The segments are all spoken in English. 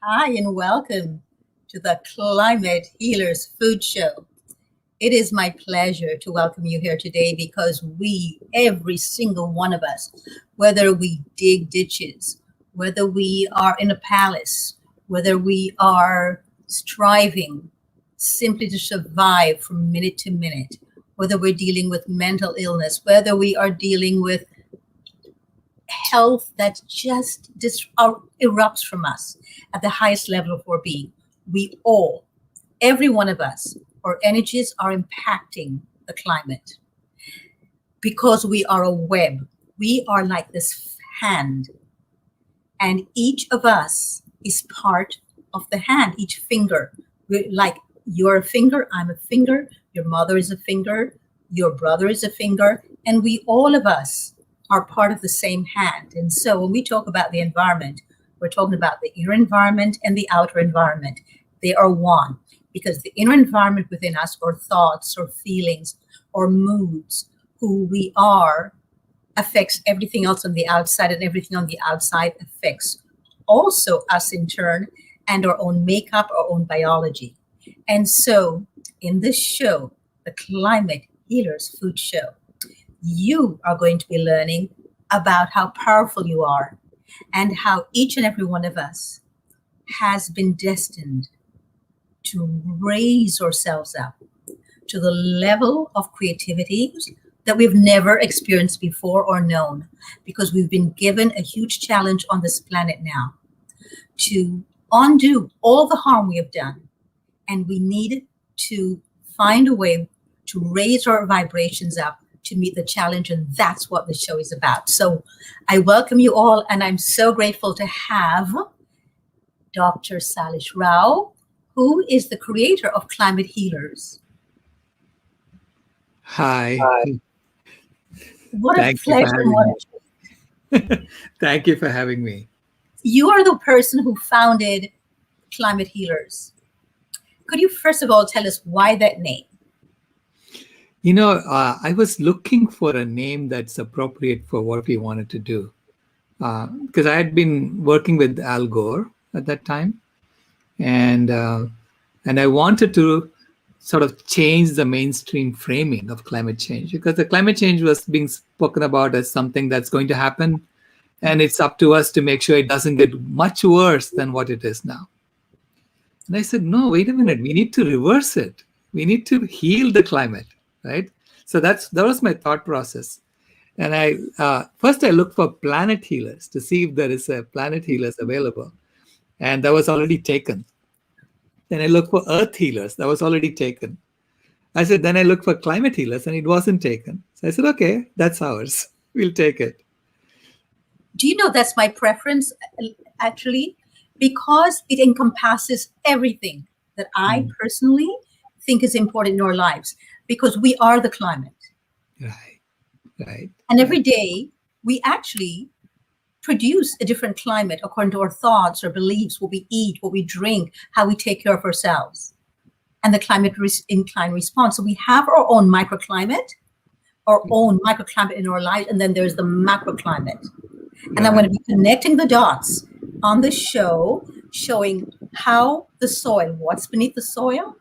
Hi, and welcome to the Climate Healers Food Show. It is my pleasure to welcome you here today because every single one of us, whether we dig ditches, whether we are in a palace, whether we are striving simply to survive from minute to minute, whether we're dealing with mental illness, whether we are dealing with health that just erupts from us at the highest level of our being. We all, every one of us, our energies are impacting the climate because we are a web. We are like this hand, and each of us is part of the hand, each finger. Like you're a finger, I'm a finger, your mother is a finger, your brother is a finger, and all of us are part of the same hand. And so when we talk about the environment, we're talking about the inner environment and the outer environment. They are one because the inner environment within us, or thoughts or feelings or moods, who we are, affects everything else on the outside, and everything on the outside affects also us in turn, and our own makeup, our own biology. And so in this show, the Climate Healers Food Show, you are going to be learning about how powerful you are and how each and every one of us has been destined to raise ourselves up to the level of creativity that we've never experienced before or known, because we've been given a huge challenge on this planet now to undo all the harm we have done. And we need to find a way to raise our vibrations up to meet the challenge, and that's what the show is about. So I welcome you all, and I'm so grateful to have Dr. Salish Rao, who is the creator of Climate Healers. Hi. What a pleasure. Thank you for having me. You are the person who founded Climate Healers. Could you first of all tell us why that name? You know, I was looking for a name that's appropriate for what we wanted to do, because I had been working with Al Gore at that time, and I wanted to sort of change the mainstream framing of climate change, because the climate change was being spoken about as something that's going to happen, and it's up to us to make sure it doesn't get much worse than what it is now. And I said, no, wait a minute, we need to reverse it. We need to heal the climate. Right, so that was my thought process, and first I looked for planet healers to see if there is a planet healers available, and that was already taken. Then I looked for earth healers, that was already taken. Then I looked for climate healers, and it wasn't taken. So I said, okay, that's ours. We'll take it. Do you know that's my preference, actually, because it encompasses everything that I personally think is important in our lives. Because we are the climate. Right. And every day we actually produce a different climate according to our thoughts, our beliefs, what we eat, what we drink, how we take care of ourselves, and the climate incline response. So we have our own microclimate, in our life, and then there's the macroclimate. And I'm going to be connecting the dots on the show, showing how the soil, what's beneath the soil,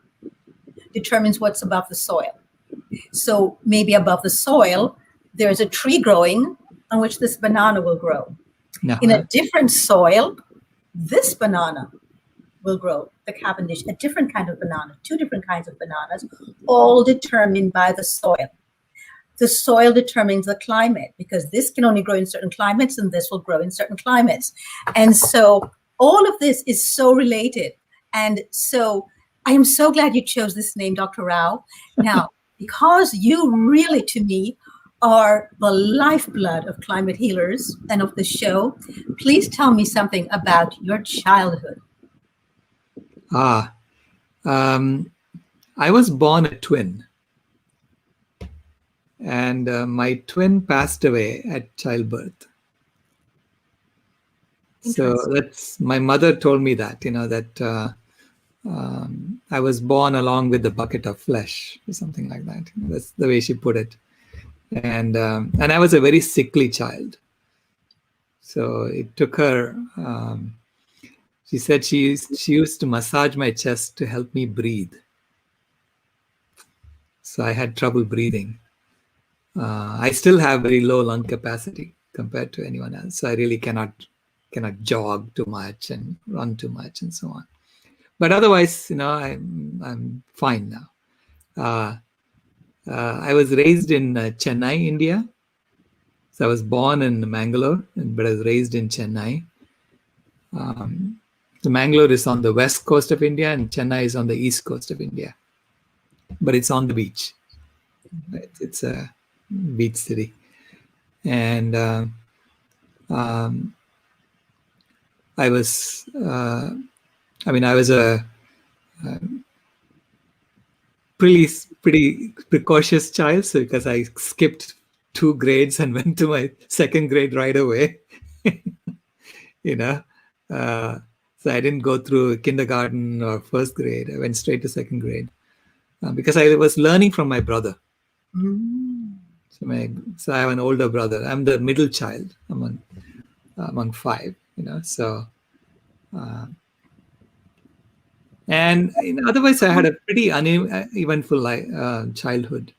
determines what's above the soil. So maybe above the soil, there's a tree growing on which this banana will grow. In a different soil, this banana will grow, the Cavendish, a different kind of banana, two different kinds of bananas, all determined by the soil. The soil determines the climate, because this can only grow in certain climates and this will grow in certain climates. And so all of this is so related. And so I am so glad you chose this name, Dr. Rao. Now, because you really, to me, are the lifeblood of Climate Healers and of the show, please tell me something about your childhood. I was born a twin. And my twin passed away at childbirth. So my mother told me that, that I was born along with the bucket of flesh, or something like that. That's the way she put it. And I was a very sickly child. So it took her She said she used to massage my chest to help me breathe. So I had trouble breathing. I still have very low lung capacity compared to anyone else. So I really cannot jog too much and run too much and so on. But otherwise, I'm fine now. I was raised in Chennai, India. So I was born in Mangalore, but I was raised in Chennai. The Mangalore is on the west coast of India, and Chennai is on the east coast of India. But it's on the beach. Right? It's a beach city, and I was a pretty precocious child, so because I skipped 2 grades and went to my second grade right away. So I didn't go through kindergarten or first grade. I went straight to second grade because I was learning from my brother. Mm. So I have an older brother. I'm the middle child among 5. And otherwise, I had a pretty uneventful childhood.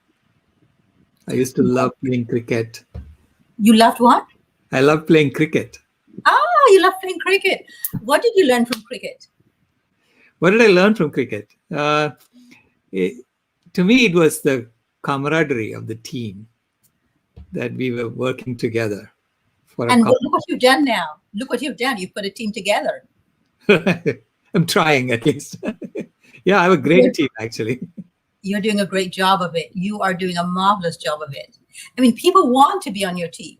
I used to love playing cricket. You loved what? I love playing cricket. You love playing cricket. What did you learn from cricket? What did I learn from cricket? To me, it was the camaraderie of the team, that we were working together for a And look what you've done now. Look what you've done. You've put a team together. I'm trying at least. Yeah, I have a great team, actually. You're doing a great job of it. You are doing a marvelous job of it. I mean, people want to be on your team.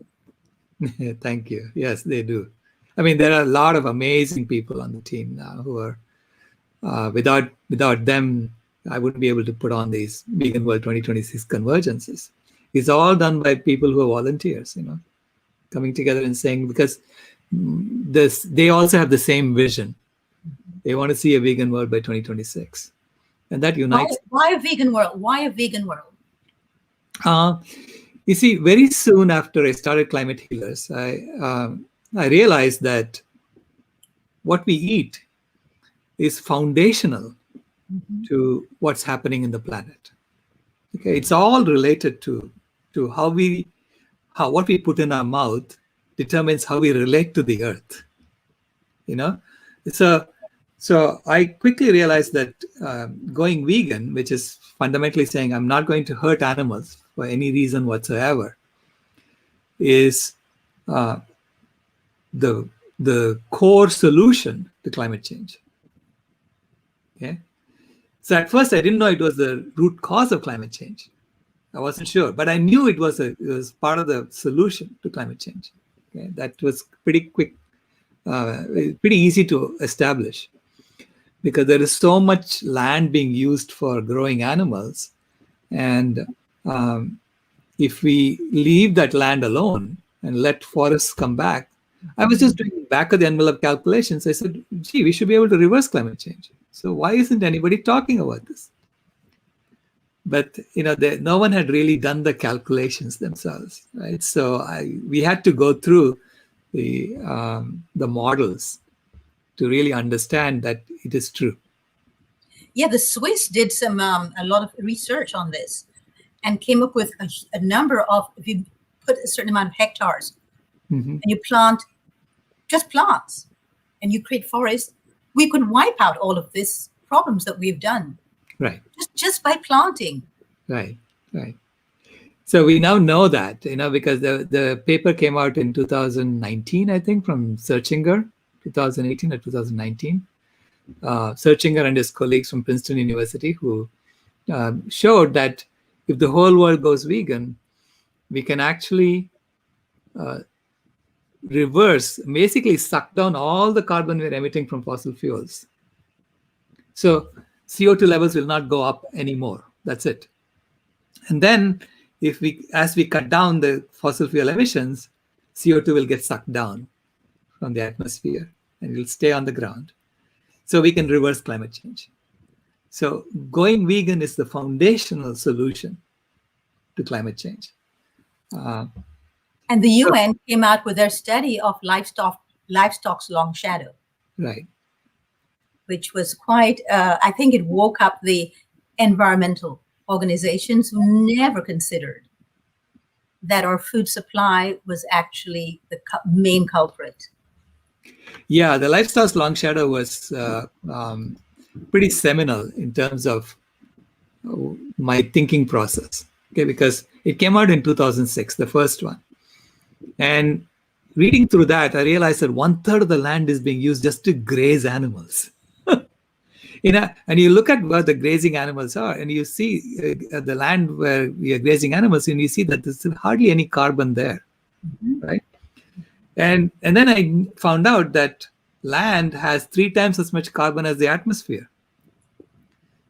Thank you. Yes, they do. I mean, there are a lot of amazing people on the team now who are, without them, I wouldn't be able to put on these Vegan World 2026 convergences. It's all done by people who are volunteers, coming together and saying, because they also have the same vision. They want to see a vegan world by 2026. And that unites. Why a vegan world? Why a vegan world? You see, very soon after I started Climate Healers, I realized that what we eat is foundational to what's happening in the planet. Okay, it's all related to what we put in our mouth determines how we relate to the earth. So I quickly realized that going vegan, which is fundamentally saying I'm not going to hurt animals for any reason whatsoever, is the core solution to climate change. Okay, so at first I didn't know it was the root cause of climate change. I wasn't sure, but I knew it was part of the solution to climate change. Okay, that was pretty quick, pretty easy to establish, because there is so much land being used for growing animals, and if we leave that land alone and let forests come back, I was just doing back of the envelope calculations. I said, gee, we should be able to reverse climate change. So why isn't anybody talking about this? But no one had really done the calculations themselves, right? So we had to go through the models to really understand that it is true. Yeah, the Swiss did a lot of research on this and came up with a number of, if you put a certain amount of hectares and you plant just plants and you create forests, we could wipe out all of these problems that we've done. Right. Just by planting. Right. So we now know that, because the paper came out in 2019, I think, from Searchinger, 2018 or 2019. Searchinger and his colleagues from Princeton University, who showed that if the whole world goes vegan, we can actually reverse, basically suck down all the carbon we're emitting from fossil fuels. So CO2 levels will not go up anymore. That's it. And then as we cut down the fossil fuel emissions, CO2 will get sucked down from the atmosphere and it will stay on the ground. So we can reverse climate change. So going vegan is the foundational solution to climate change. And the UN came out with their study of livestock's long shadow. Right. which was quite, I think it woke up the environmental organizations who never considered that our food supply was actually the main culprit. Yeah, the Lifestyles Long Shadow was pretty seminal in terms of my thinking process. Okay, because it came out in 2006, the first one. And reading through that, I realized that 1/3 of the land is being used just to graze animals. And you look at where the grazing animals are, and you see the land where we are grazing animals, and you see that there's hardly any carbon there, right? And then I found out that land has 3 times as much carbon as the atmosphere.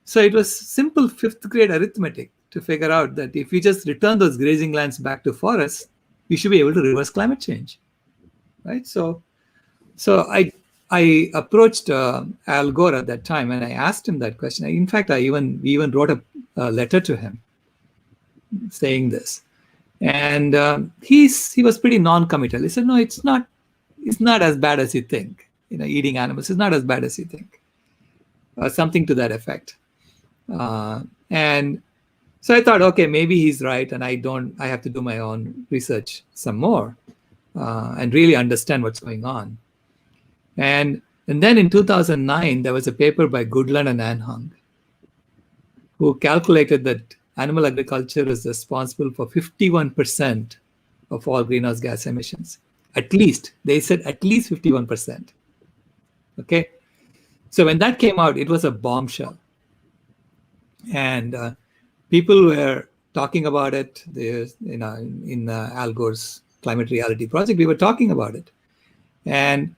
So it was simple fifth grade arithmetic to figure out that if we just return those grazing lands back to forests, we should be able to reverse climate change, right? So I approached Al Gore at that time, and I asked him that question. In fact, we even wrote a letter to him saying this, and he was pretty non-committal. He said, "No, it's not as bad as you think. Eating animals is not as bad as you think," something to that effect. And so I thought, okay, maybe he's right, and I have to do my own research some more and really understand what's going on. And then in 2009, there was a paper by Goodland and Anhung, who calculated that animal agriculture is responsible for 51% of all greenhouse gas emissions. At least, they said at least 51%. Okay. So when that came out, it was a bombshell. And people were talking about it. In Al Gore's Climate Reality Project, we were talking about it. And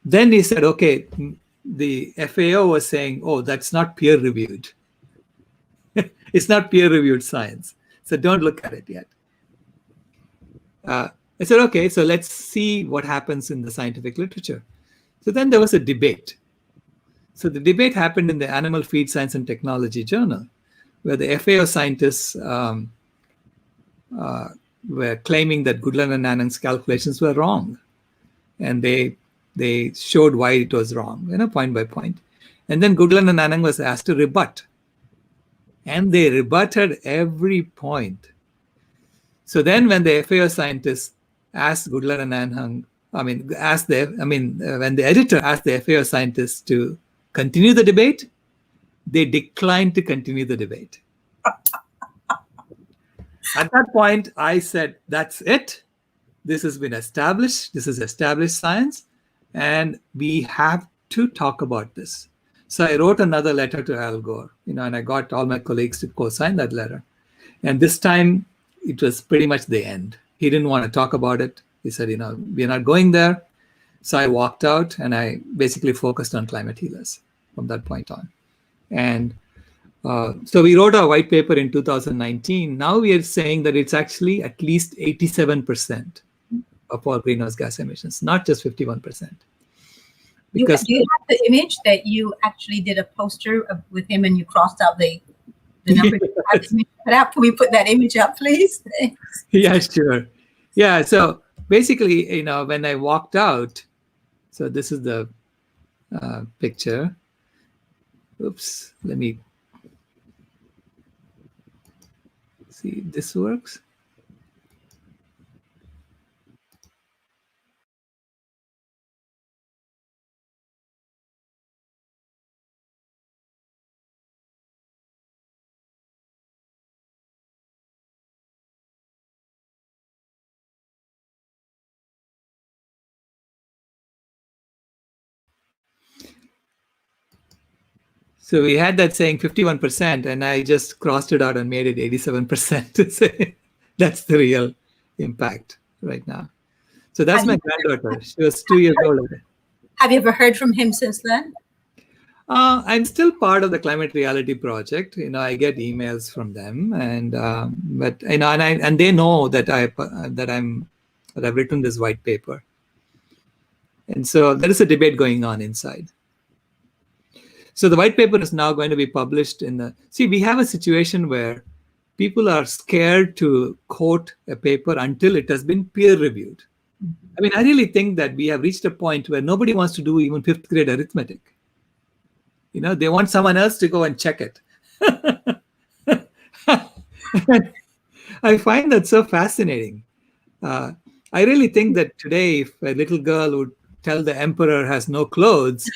then he said, okay, the FAO was saying, oh, that's not peer reviewed. It's not peer reviewed science. So don't look at it yet. I said, okay, so let's see what happens in the scientific literature. So then there was a debate. So the debate happened in the Animal Feed Science and Technology Journal, where the FAO scientists were claiming that Goodland and Anhung's calculations were wrong. And they showed why it was wrong, point by point. And then Goodland and Anhung was asked to rebut. And they rebutted every point. So then when the FAO scientists asked Goodland and Anhung, when the editor asked the FAO scientists to continue the debate, they declined to continue the debate. At that point, I said, that's it. This has been established. This is established science. And we have to talk about this. So I wrote another letter to Al Gore, and I got all my colleagues to co-sign that letter. And this time, it was pretty much the end. He didn't want to talk about it. He said, we're not going there. So I walked out, and I basically focused on climate healers from that point on. And so we wrote our white paper in 2019. Now we are saying that it's actually at least 87% of all greenhouse gas emissions, not just 51%. Because do you have the image that you actually did a poster with him and you crossed out the number? Can we put that image up, please? Yeah, sure. Yeah, so basically, when I walked out, so this is the picture. Oops, let me see if this works. So we had that saying 51%, and I just crossed it out and made it 87% to say that's the real impact right now. So that's my granddaughter. She was 2 years old. Have you ever heard from him since then? I'm still part of the Climate Reality Project. I get emails from them, and and they know that I've written this white paper, and so there is a debate going on inside. So the white paper is now going to be published we have a situation where people are scared to quote a paper until it has been peer reviewed. I really think that we have reached a point where nobody wants to do even fifth grade arithmetic. They want someone else to go and check it. I find that so fascinating. Uh, I really think that today, if a little girl would tell the emperor has no clothes,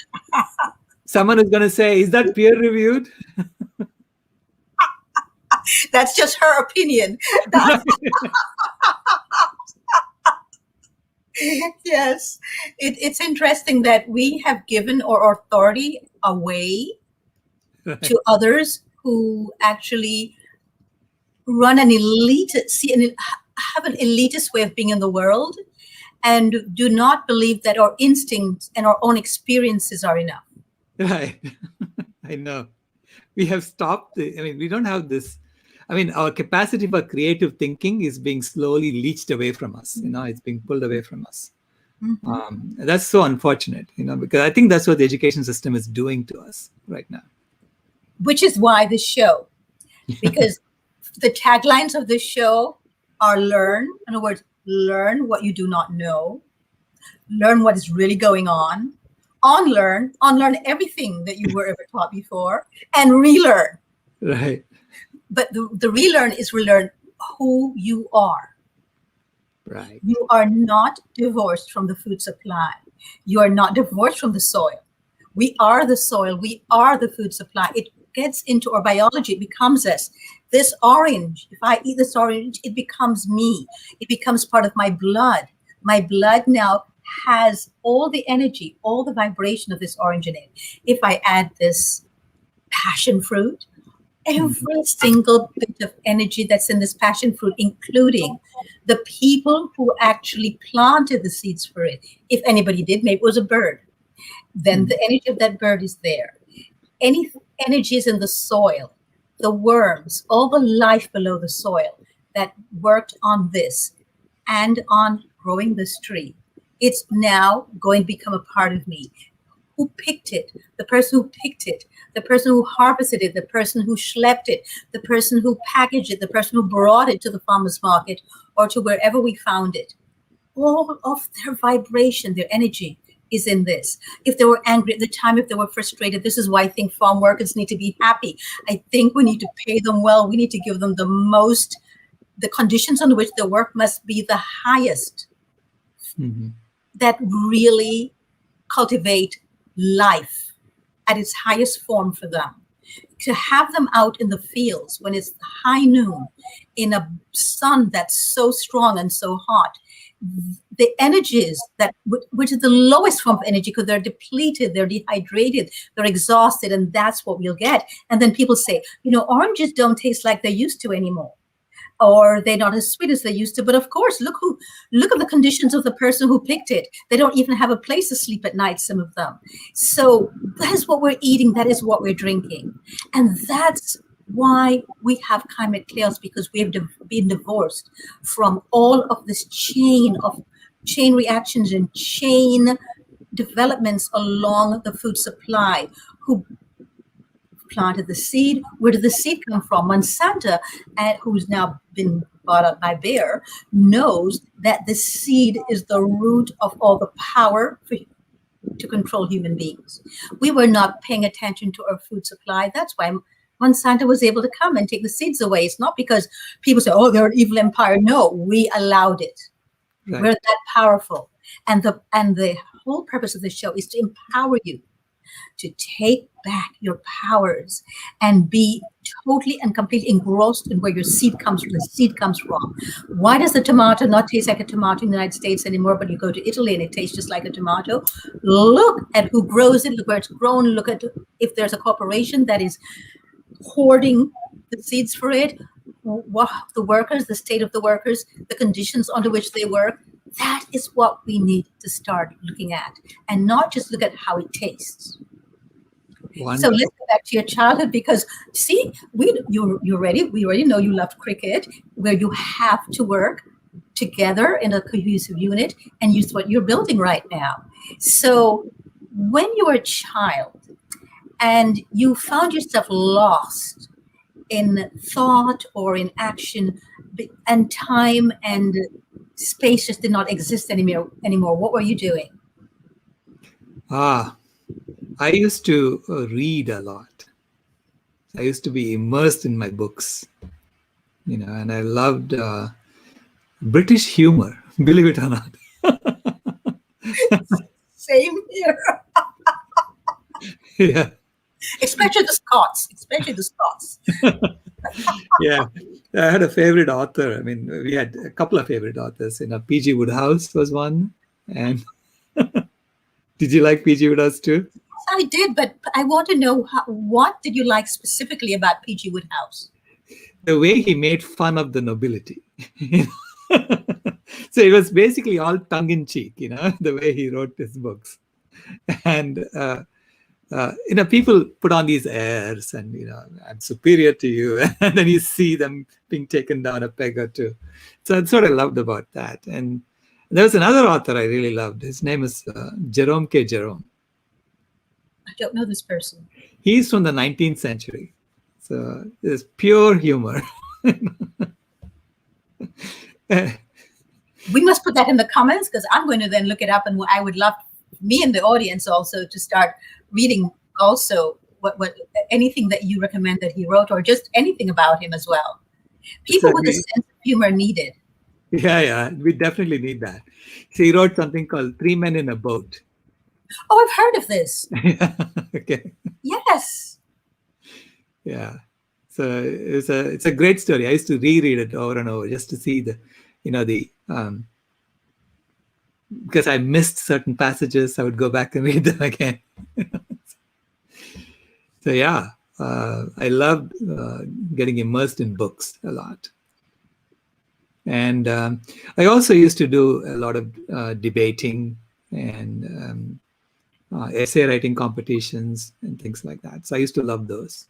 someone is going to say, "Is that peer reviewed?" That's just her opinion. Yes, it's interesting that we have given our authority away to others who actually run an elite, have an elitist way of being in the world, and do not believe that our instincts and our own experiences are enough. Right. I know. We have stopped. We don't have this. Our capacity for creative thinking is being slowly leached away from us. It's being pulled away from us. That's so unfortunate, because I think that's what the education system is doing to us right now. Which is why this show, because the taglines of this show are learn. In other words, learn what you do not know, learn what is really going on, unlearn everything that you were ever taught before, and relearn. Right. But the relearn is relearn who you are. Right. You are not divorced from the food supply. You are not divorced from the soil. We are the soil. We are the food supply. It gets into our biology. It becomes us. This orange, if I eat this orange, it becomes me. It becomes part of my blood. My blood now has all the energy, all the vibration of this orange in it. If I add this passion fruit, every single bit of energy that's in this passion fruit, including the people who actually planted the seeds for it. If anybody did, maybe it was a bird. Then the energy of that bird is there. Any energy is in the soil, the worms, all the life below the soil that worked on this and on growing this tree. It's now going to become a part of me. Who picked it? The person who picked it, the person who harvested it, the person who schlepped it, the person who packaged it, the person who brought it to the farmer's market or to wherever we found it. All of their vibration, their energy is in this. If they were angry at the time, if they were frustrated, this is why I think farm workers need to be happy. I think we need to pay them well. We need to give them the conditions under which their work must be the highest, that really cultivate life at its highest form for them. To have them out in the fields when it's high noon in a sun that's so strong and so hot, the energies which is the lowest form of energy because they're depleted, they're dehydrated, they're exhausted, and that's what we'll get. And then people say, oranges don't taste like they used to anymore, or they're not as sweet as they used to. But of course, look at the conditions of the person who picked it. They don't even have a place to sleep at night, some of them. So that is what we're eating, that is what we're drinking. And that's why we have climate chaos, because we have been divorced from all of this chain reactions and chain developments along the food supply. Who planted the seed? Where did the seed come from? Monsanto, who's now been bought up by Bayer, knows that the seed is the root of all the power to control human beings. We were not paying attention to our food supply. That's why Monsanto was able to come and take the seeds away. It's not because people say, oh, they're an evil empire. No, we allowed it. Right. We're that powerful. And the whole purpose of this show is to empower you to take back your powers and be totally and completely engrossed in where your seed comes from. The seed comes from. Why does the tomato not taste like a tomato in the United States anymore, but you go to Italy and it tastes just like a tomato? Look at who grows it, look where it's grown, look at if there's a corporation that is hoarding the seeds for it, what the workers, the state of the workers, the conditions under which they work. That is what we need to start looking at, and not just look at how it tastes. Wonderful. So let's go back to your childhood, because see, we already know you loved cricket, where you have to work together in a cohesive unit, and use what you're building right now. So when you were a child and you found yourself lost in thought or in action, and time and space just did not exist anymore, what were you doing? I used to read a lot. I used to be immersed in my books, and I loved British humor, believe it or not. Same here. Yeah. Especially the Scots. Especially the Scots. Yeah. I had a favorite author. I mean, we had a couple of favorite authors. P.G. Woodhouse was one. And did you like P.G. Woodhouse too? I did, but I want to know what did you like specifically about P.G. Woodhouse? The way he made fun of the nobility. So it was basically all tongue in cheek, the way he wrote his books. And people put on these airs and I'm superior to you, and then you see them being taken down a peg or two. So that's what I loved about that. And there was another author I really loved. His name is Jerome K. Jerome. I don't know this person. He's from the 19th century, so it's pure humor. We must put that in the comments, because I'm going to then look it up, and I would love me and the audience also to start reading also what anything that you recommend that he wrote, or just anything about him as well. People with a sense of humor needed. Yeah, we definitely need that. So he wrote something called Three Men in a Boat. Oh, I've heard of this. Okay. Yes. Yeah. So it's a great story. I used to reread it over and over just to see because I missed certain passages, I would go back and read them again. So yeah, I loved getting immersed in books a lot. And I also used to do a lot of debating and essay writing competitions and things like that. So I used to love those.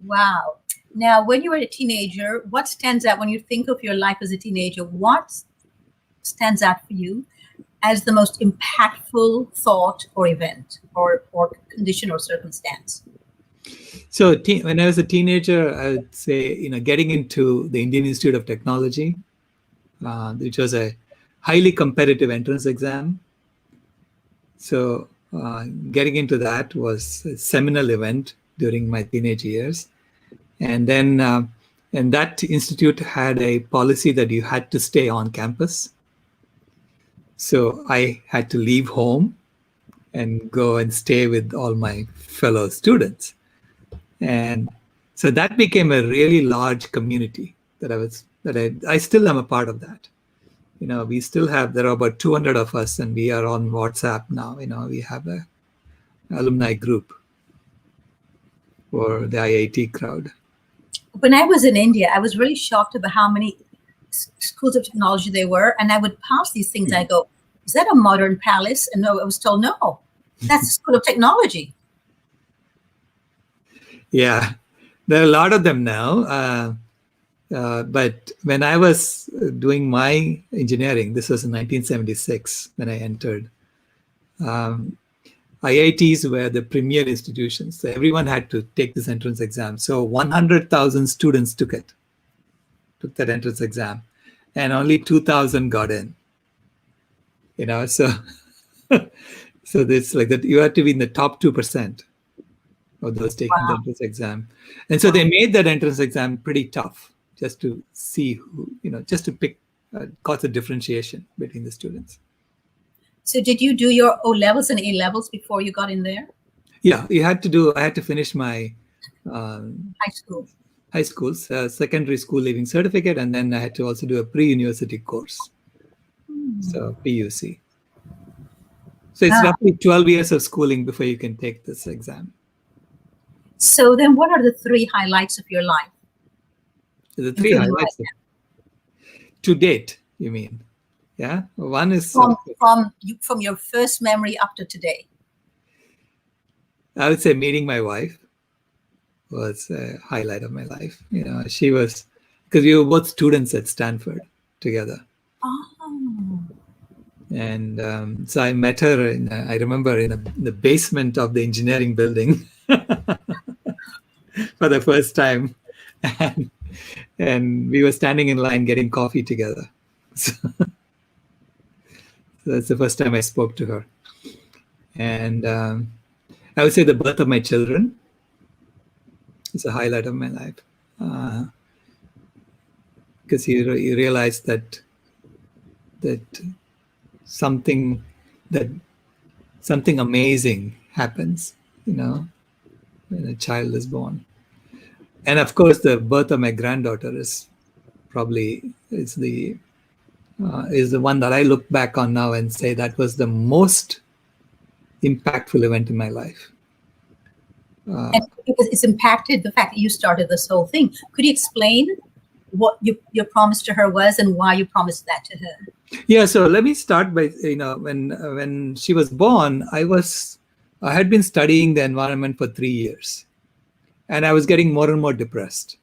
Wow. Now, when you were a teenager, what stands out when you think of your life as a teenager? What stands out for you as the most impactful thought or event or condition or circumstance? So when I was a teenager, I would say, getting into the Indian Institute of Technology, which was a highly competitive entrance exam. So getting into that was a seminal event during my teenage years. And then and that institute had a policy that you had to stay on campus. So I had to leave home and go and stay with all my fellow students. And so that became a really large community I still am a part of that. We still there are about 200 of us, and we are on WhatsApp now. We have a alumni group for the IIT crowd. When I was in India, I was really shocked about how many schools of technology there were. And I would pass these things. I go, is that a modern palace? And no, I was told, no, that's a school of technology. Yeah, there are a lot of them now. But when I was doing my engineering, this was in 1976 when I entered, IITs were the premier institutions. So everyone had to take this entrance exam. So 100,000 students took that entrance exam, and only 2,000 got in. So so it's like that. You have to be in the top 2% of those taking the entrance exam. And so they made that entrance exam pretty tough, just to see who, just to pick, cause a differentiation between the students. So did you do your O levels and A levels before you got in there? Yeah, I had to finish my high school's secondary school leaving certificate, and then I had to also do a pre-university course. So PUC. So it's roughly 12 years of schooling before you can take this exam. So then what are the 3 highlights of your life? The 3 highlights to date, you mean? Yeah. One is from your first memory up to today. I would say meeting my wife was a highlight of my life. She was, because we were both students at Stanford together. Oh. And so I met her I remember in the basement of the engineering building for the first time. And we were standing in line getting coffee together. So that's the first time I spoke to her. And I would say the birth of my children is a highlight of my life. Because you realize that something that something amazing happens, when a child is born. And of course, the birth of my granddaughter is the one that I look back on now and say that was the most impactful event in my life. And because it's impacted the fact that you started this whole thing. Could you explain what your promise to her was and why you promised that to her? Yeah, so let me start by, when she was born, I had been studying the environment for 3 years, and I was getting more and more depressed.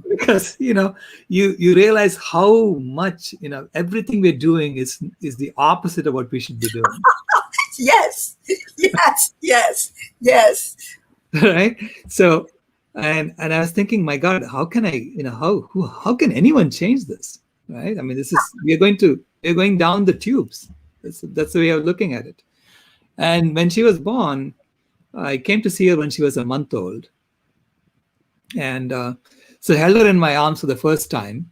Because you realize how much everything we're doing is the opposite of what we should be doing. Yes. Right. So and I was thinking, my God, how can I how can anyone change this? Right. I mean, we're going down the tubes. That's the way of looking at it. And when she was born, I came to see her when she was a month old. And so I held her in my arms for the first time,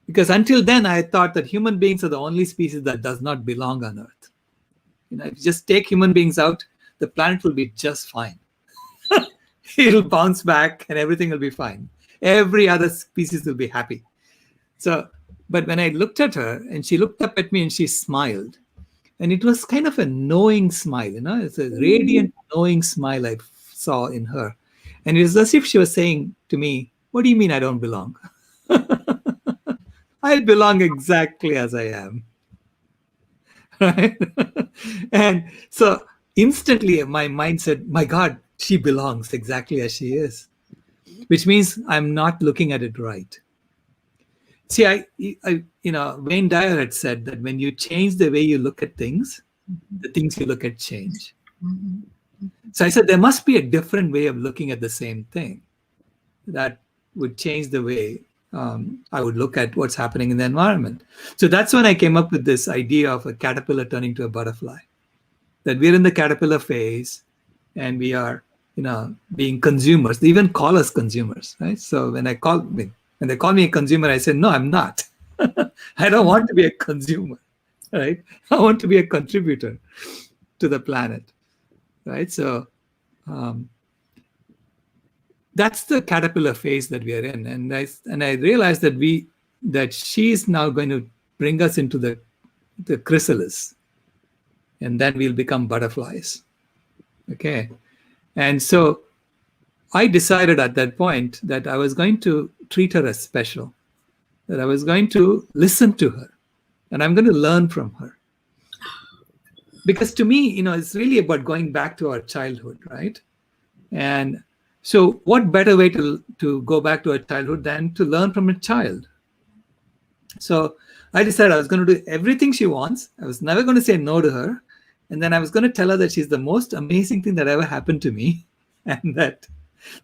because until then I thought that human beings are the only species that does not belong on Earth. If you just take human beings out, the planet will be just fine. It'll bounce back and everything will be fine. Every other species will be happy. So, but when I looked at her and she looked up at me and she smiled, and it was kind of a knowing smile, it's a radiant knowing smile I saw in her. And it was as if she was saying to me, "What do you mean I don't belong? I belong exactly as I am." Right? And so instantly my mind said, my God, she belongs exactly as she is, which means I'm not looking at it right. See, Wayne Dyer had said that when you change the way you look at things, the things you look at change. So I said, there must be a different way of looking at the same thing that would change the way I would look at what's happening in the environment. So that's when I came up with this idea of a caterpillar turning to a butterfly, that we're in the caterpillar phase and we are, being consumers. They even call us consumers, right? So when they call me a consumer, I say, no, I'm not. I don't want to be a consumer, right? I want to be a contributor to the planet, right? So that's the caterpillar phase that we are in. And I realized that she's now going to bring us into the chrysalis, and then we'll become butterflies. Okay. And so I decided at that point that I was going to treat her as special, that I was going to listen to her, and I'm going to learn from her. Because to me, it's really about going back to our childhood, right? And so what better way to go back to our childhood than to learn from a child? So I decided I was going to do everything she wants. I was never going to say no to her. And then I was going to tell her that she's the most amazing thing that ever happened to me, and that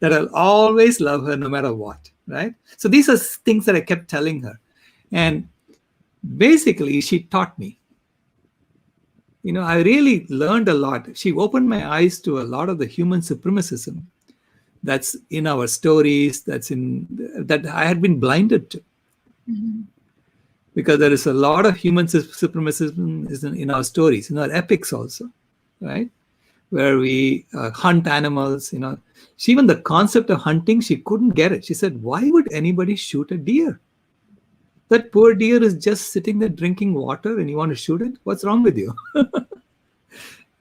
I'll always love her no matter what, right? So these are things that I kept telling her. And basically, she taught me. I really learned a lot. She opened my eyes to a lot of the human supremacism that's in our stories, that I had been blinded to. Because there is a lot of human supremacism in our stories, in our epics also, right? Where we hunt animals, Even the concept of hunting, she couldn't get it. She said, why would anybody shoot a deer? That poor deer is just sitting there drinking water and you want to shoot it? What's wrong with you?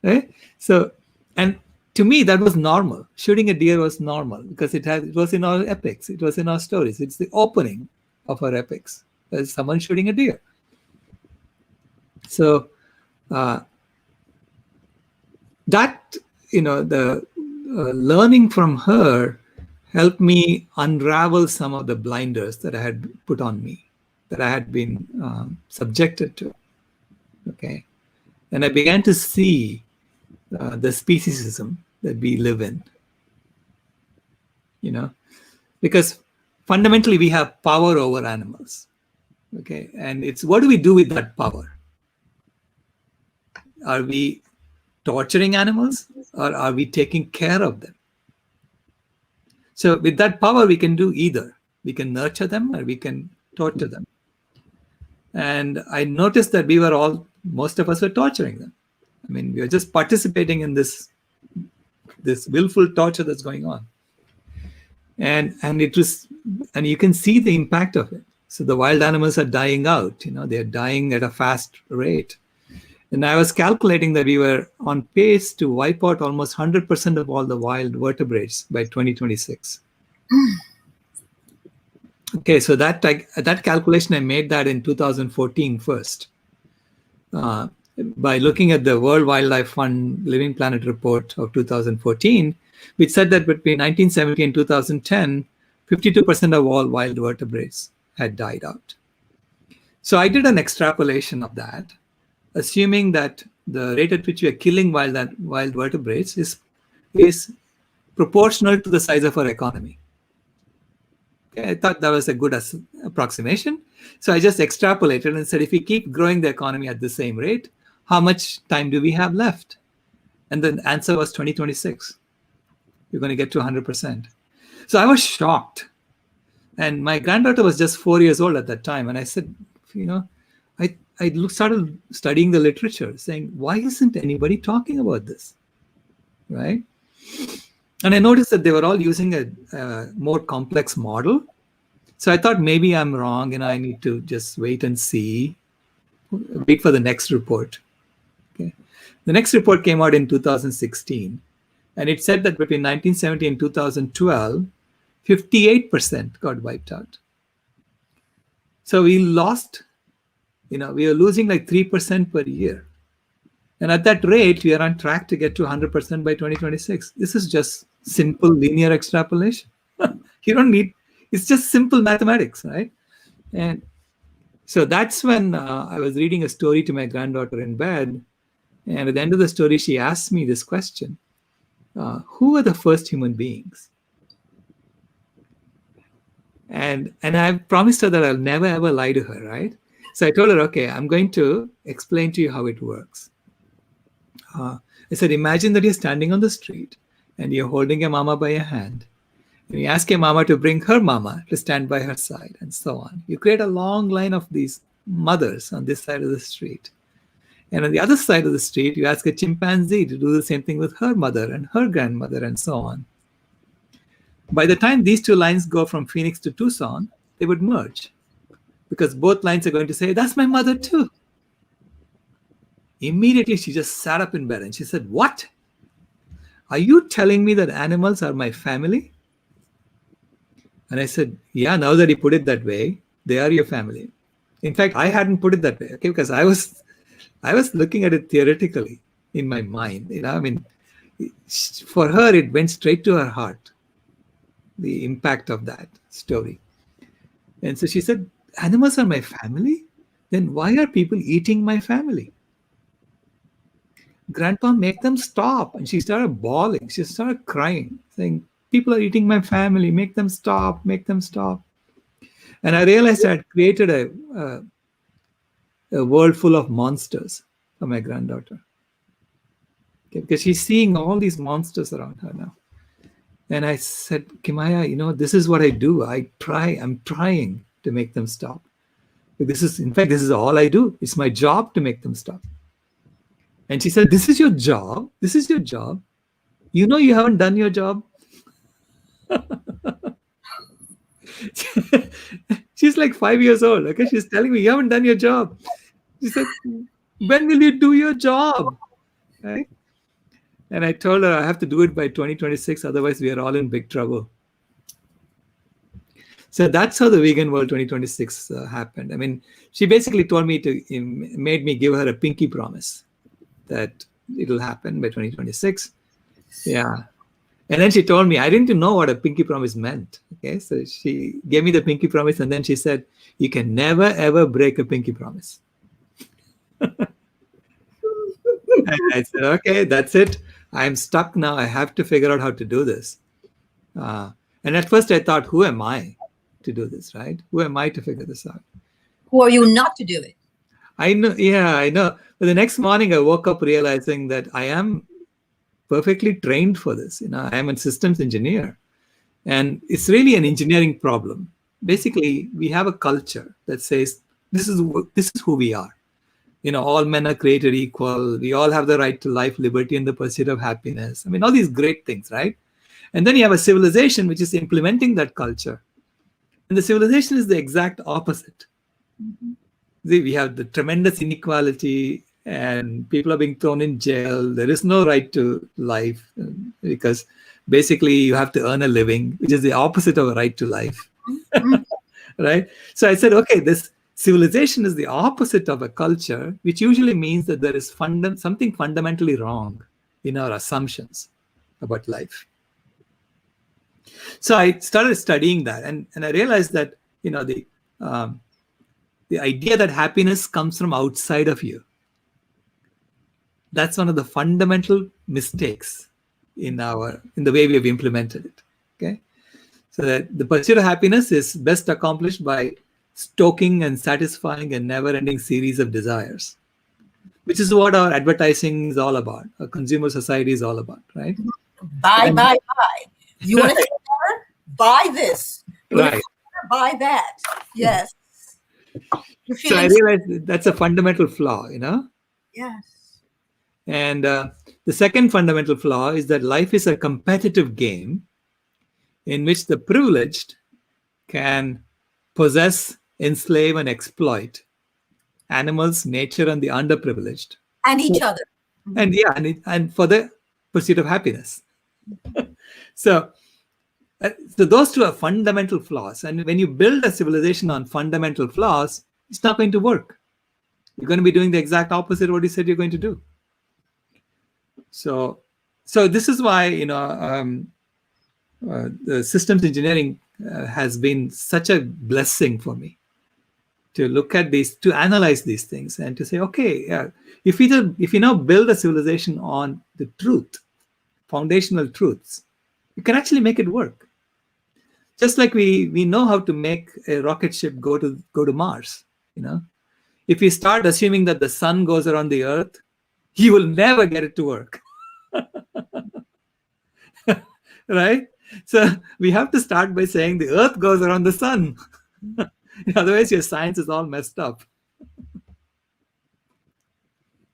Right? So, and to me, that was normal. Shooting a deer was normal because it was in our epics. It was in our stories. It's the opening of our epics. There's someone shooting a deer. So that, the learning from her helped me unravel some of the blinders that I had put on me, that I had been subjected to. Okay. And I began to see the speciesism that we live in, because fundamentally we have power over animals. Okay. And it's what do we do with that power? Are we torturing animals or are we taking care of them? So with that power, we can do either. We can nurture them or we can torture them. And I noticed that most of us were torturing them. I mean, we were just participating in this willful torture that's going on. And you can see the impact of it. So the wild animals are dying out, they're dying at a fast rate. And I was calculating that we were on pace to wipe out almost 100% of all the wild vertebrates by 2026. Okay, so that calculation, I made that in 2014 first. By looking at the World Wildlife Fund Living Planet report of 2014, which said that between 1970 and 2010, 52% of all wild vertebrates had died out. So I did an extrapolation of that, assuming that the rate at which we are killing wild vertebrates is proportional to the size of our economy. Okay, I thought that was a good approximation. So I just extrapolated and said, if we keep growing the economy at the same rate, how much time do we have left? And the answer was 2026. You're going to get to 100%. So I was shocked. And my granddaughter was just 4 years old at that time. And I said, I started studying the literature, saying, why isn't anybody talking about this? Right? And I noticed that they were all using a more complex model. So I thought maybe I'm wrong and I need to just wait and see, wait for the next report. Okay. The next report came out in 2016. And it said that between 1970 and 2012, 58% got wiped out. So we lost, we are losing like 3% per year. And at that rate, we are on track to get to 100% by 2026. This is just simple linear extrapolation. You don't need, it's just simple mathematics, right? And so that's when I was reading a story to my granddaughter in bed. And at the end of the story, she asked me this question. Who are the first human beings? And I promised her that I'll never, ever lie to her, right? So I told her, okay, I'm going to explain to you how it works. I said, imagine that you're standing on the street and you're holding your mama by your hand. And you ask your mama to bring her mama to stand by her side and so on. You create a long line of these mothers on this side of the street. And on the other side of the street, you ask a chimpanzee to do the same thing with her mother and her grandmother and so on. By the time these two lines go from Phoenix to Tucson, they would merge because both lines are going to say, that's my mother too. Immediately, she just sat up in bed and she said, what? Are you telling me that animals are my family? And I said, yeah, now that you put it that way, they are your family. In fact, I hadn't put it that way, okay, because I was looking at it theoretically in my mind. For her, it went straight to her heart, the impact of that story. And so she said, animals are my family? Then why are people eating my family? Grandpa, make them stop. And she started bawling. She started crying, saying, people are eating my family. Make them stop. Make them stop. And I realized I had created a world full of monsters for my granddaughter. Okay, because she's seeing all these monsters around her now. And I said, Kimaya, this is what I do. I'm trying to make them stop. This is all I do. It's my job to make them stop. And she said, this is your job? This is your job? You haven't done your job? She's like 5 years old. Okay, she's telling me, you haven't done your job. She said, when will you do your job? Right? And I told her I have to do it by 2026, otherwise we are all in big trouble. So that's how the Vegan World 2026 happened. I mean, she basically told me made me give her a pinky promise that it'll happen by 2026. Yeah. And then she told me, I didn't know what a pinky promise meant. Okay. So she gave me the pinky promise and then she said, you can never, ever break a pinky promise. And I said, okay, that's it. I'm stuck now. I have to figure out how to do this. And at first I thought, who am I to do this, right? Who am I to figure this out? Who are you not to do it? I know. Yeah, I know. But the next morning, I woke up realizing that I am perfectly trained for this. I am a systems engineer, and it's really an engineering problem. Basically, we have a culture that says this is who we are. All men are created equal. We all have the right to life, liberty, and the pursuit of happiness. I mean, all these great things, right? And then you have a civilization which is implementing that culture. And the civilization is the exact opposite. Mhm. See, we have the tremendous inequality, and people are being thrown in jail. There is no right to life because basically you have to earn a living, which is the opposite of a right to life. Mhm. Right? So I said, okay, this civilization is the opposite of a culture, which usually means that there is something fundamentally wrong in our assumptions about life. So I started studying that, and I realized that the idea that happiness comes from outside of you, that's one of the fundamental mistakes in the way we have implemented it. Okay, so that the pursuit of happiness is best accomplished by stoking and satisfying a never-ending series of desires, which is what our advertising is all about, our consumer society is all about, right? Buy, And, buy, buy. You want to feel better? Buy this. You want to right. feel better? Buy that. Yes. You're So I feeling realized that's a fundamental flaw, yes. And the second fundamental flaw is that life is a competitive game in which the privileged can possess, enslave, and exploit animals, nature, and the underprivileged. And each other. And yeah, and for the pursuit of happiness. So, so those two are fundamental flaws. And when you build a civilization on fundamental flaws, it's not going to work. You're going to be doing the exact opposite of what you said you're going to do. So this is why the systems engineering has been such a blessing for me to look at these, to analyze these things, and to say, okay, if you now build a civilization on the truth, foundational truths, you can actually make it work. Just like we know how to make a rocket ship go to Mars. If you start assuming that the sun goes around the Earth, you will never get it to work. Right? So we have to start by saying the Earth goes around the sun. Otherwise, your science is all messed up.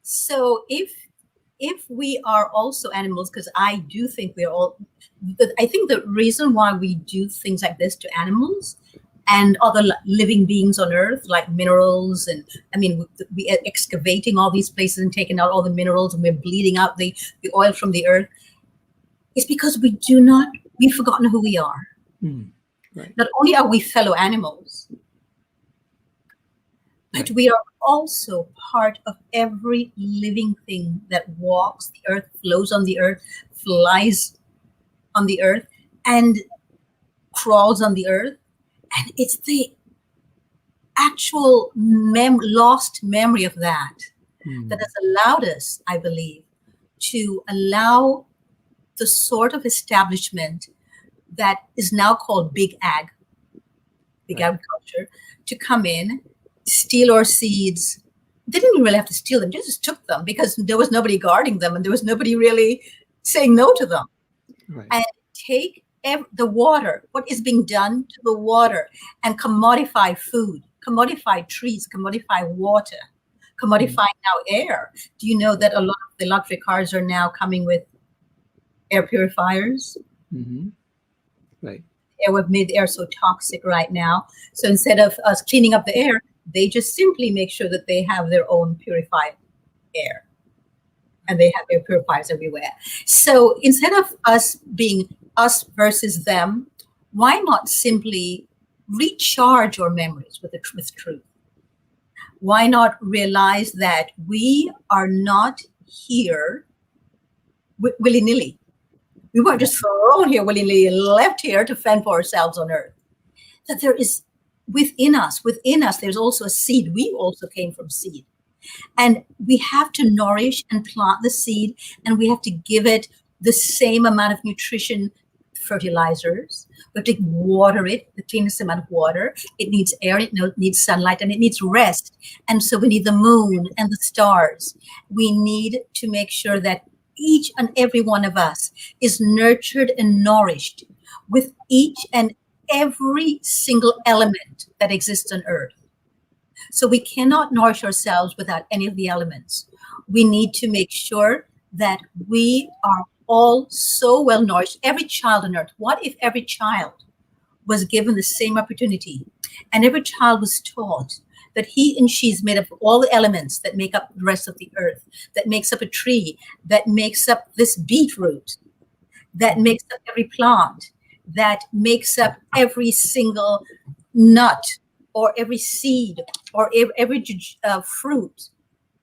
So if we are also animals, because I do think we're all, I think the reason why we do things like this to animals and other living beings on Earth, like minerals, and I mean, we are excavating all these places and taking out all the minerals, and we're bleeding out the oil from the Earth, is because we've forgotten who we are. Right. Not only are we fellow animals, but Right. we are also part of every living thing that walks the earth, flows on the earth, flies on the earth, and crawls on the earth. And it's the actual lost memory of that that has allowed us, I believe, to allow the sort of establishment that is now called big Right. agriculture, to come in, steal our seeds. They didn't really have to steal them; they just took them because there was nobody guarding them, and there was nobody really saying no to them. Right. And take the water, what is being done to the water, and commodify food, commodify trees, commodify water, commodify now air. Do you know that a lot of the luxury cars are now coming with air purifiers? Mm-hmm. Right. We've made the air so toxic right now. So instead of us cleaning up the air, they just simply make sure that they have their own purified air. And they have air purifiers everywhere. So instead of us being us versus them, why not simply recharge our memories with truth? Why not realize that we are not here willy-nilly? We weren't just thrown here willy-nilly and left here to fend for ourselves on earth. That there is within us, there's also a seed. We also came from seed. And we have to nourish and plant the seed, and we have to give it the same amount of nutrition, fertilizers. We have to water it, the cleanest amount of water. It needs air, it needs sunlight, and it needs rest. And so we need the moon and the stars. We need to make sure that each and every one of us is nurtured and nourished with each and every single element that exists on earth. So we cannot nourish ourselves without any of the elements. We need to make sure that we are all so well nourished. Every child on earth, what if every child was given the same opportunity and every child was taught that he and she is made up of all the elements that make up the rest of the earth, that makes up a tree, that makes up this beetroot, that makes up every plant, that makes up every single nut or every seed or every fruit,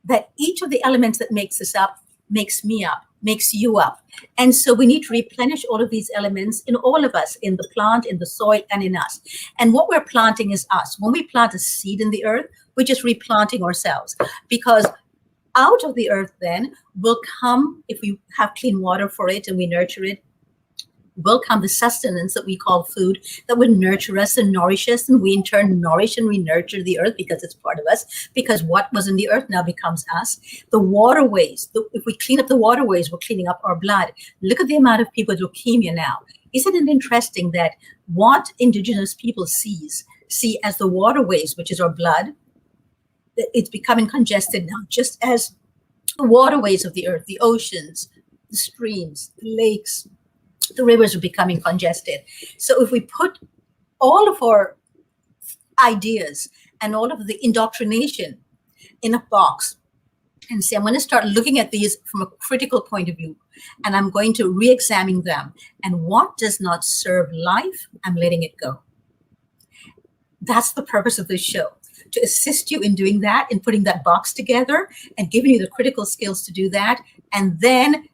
that each of the elements that makes us up makes me up, makes you up. And so we need to replenish all of these elements in all of us, in the plant, in the soil, and in us. And what we're planting is us. When we plant a seed in the earth, we're just replanting ourselves, because out of the earth then will come, if we have clean water for it and we nurture it, will come the sustenance that we call food, that will nurture us and nourish us, and we in turn nourish and we nurture the earth because it's part of us, because what was in the earth now becomes us. The waterways, if we clean up the waterways, we're cleaning up our blood. Look at the amount of people with leukemia now. Isn't it interesting that what indigenous people see as the waterways, which is our blood, it's becoming congested now, just as the waterways of the earth, the oceans, the streams, the lakes, the rivers are becoming congested. So if we put all of our ideas and all of the indoctrination in a box and say, I'm going to start looking at these from a critical point of view, and I'm going to re-examine them. And what does not serve life, I'm letting it go. That's the purpose of this show, to assist you in doing that, in putting that box together and giving you the critical skills to do that, and then